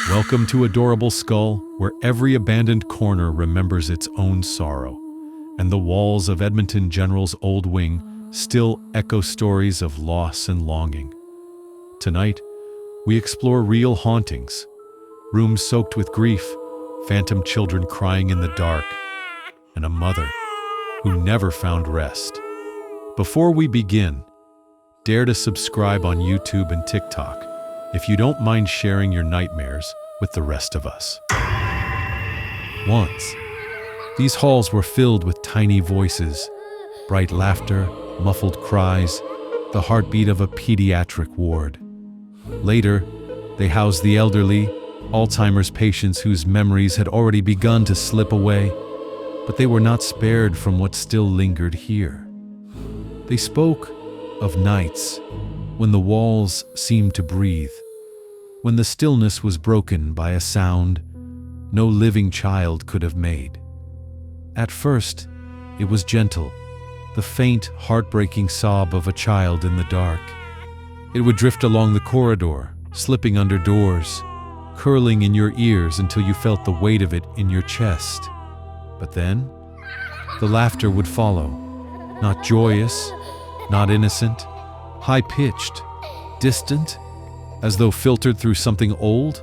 Welcome to Adorable Skull, where every abandoned corner remembers its own sorrow, and the walls of Edmonton General's old wing still echo stories of loss and longing. Tonight, we explore real hauntings, rooms soaked with grief, phantom children crying in the dark, and a mother who never found rest. Before we begin, dare to subscribe on YouTube and TikTok if you don't mind sharing your nightmares with the rest of us. Once, these halls were filled with tiny voices, bright laughter, muffled cries, the heartbeat of a pediatric ward. Later, they housed the elderly, Alzheimer's patients whose memories had already begun to slip away, but they were not spared from what still lingered here. They spoke of nights when the walls seemed to breathe, when the stillness was broken by a sound no living child could have made. At first, it was gentle, the faint, heartbreaking sob of a child in the dark. It would drift along the corridor, slipping under doors, curling in your ears until you felt the weight of it in your chest. But then, the laughter would follow, not joyous, not innocent, high-pitched, distant, as though filtered through something old,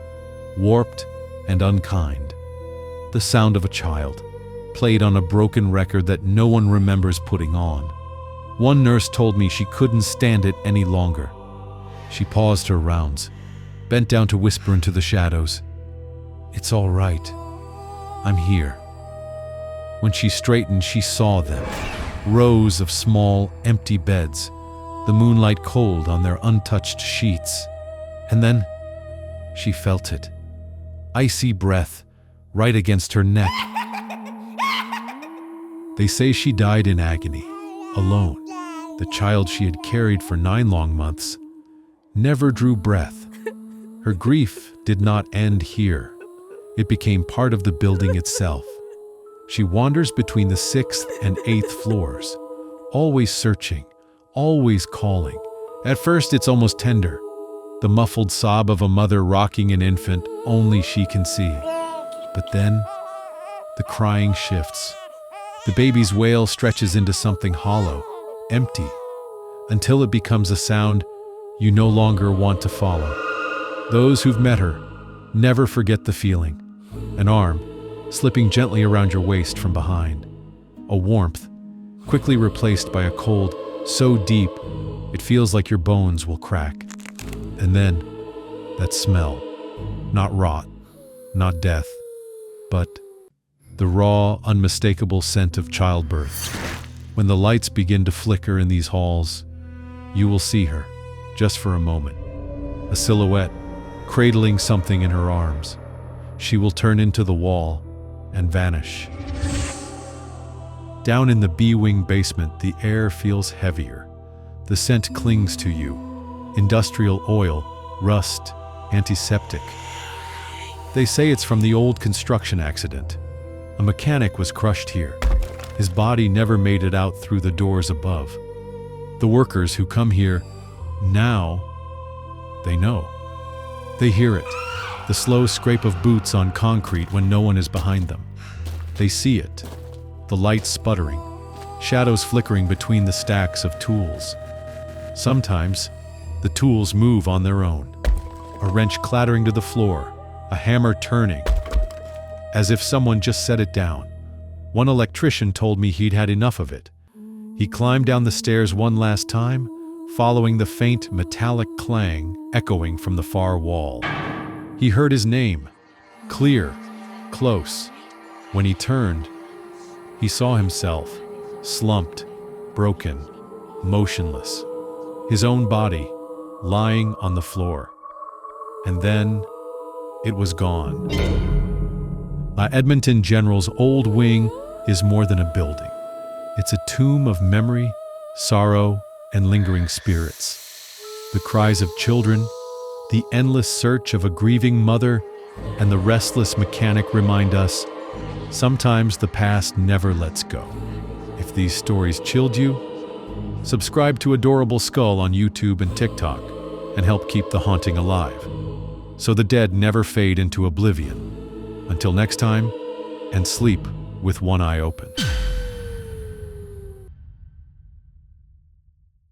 warped, and unkind. The sound of a child, played on a broken record that no one remembers putting on. One nurse told me she couldn't stand it any longer. She paused her rounds, bent down to whisper into the shadows, "It's all right. I'm here." When she straightened, she saw them, rows of small, empty beds, the moonlight cold on their untouched sheets. And then she felt it, icy breath right against her neck. They say she died in agony, alone. The child she had carried for 9 long months never drew breath. Her grief did not end here. It became part of the building itself. She wanders between the 6th and 8th floors, always searching, always calling. At first, it's almost tender, the muffled sob of a mother rocking an infant only she can see. But then, the crying shifts. The baby's wail stretches into something hollow, empty, until it becomes a sound you no longer want to follow. Those who've met her never forget the feeling. An arm slipping gently around your waist from behind. A warmth quickly replaced by a cold so deep it feels like your bones will crack. And then, that smell. Not rot, not death, but the raw, unmistakable scent of childbirth. When the lights begin to flicker in these halls, you will see her, just for a moment. A silhouette, cradling something in her arms. She will turn into the wall and vanish. Down in the B-wing basement, the air feels heavier. The scent clings to you. Industrial oil, rust, antiseptic. They say it's from the old construction accident. A mechanic was crushed here. His body never made it out through the doors above. The workers who come here now, they know. They hear it, the slow scrape of boots on concrete when no one is behind them. They see it, the lights sputtering, shadows flickering between the stacks of tools. Sometimes, the tools move on their own. A wrench clattering to the floor, a hammer turning, as if someone just set it down. One electrician told me he'd had enough of it. He climbed down the stairs one last time, following the faint metallic clang echoing from the far wall. He heard his name, clear, close. When he turned, he saw himself, slumped, broken, motionless. His own body, lying on the floor. And then, it was gone. Edmonton General's old wing is more than a building. It's a tomb of memory, sorrow, and lingering spirits. The cries of children, the endless search of a grieving mother, and the restless mechanic remind us, sometimes the past never lets go. If these stories chilled you, subscribe to Adorable Skull on YouTube and TikTok, and help keep the haunting alive. so the dead never fade into oblivion. Until next time, and sleep with one eye open.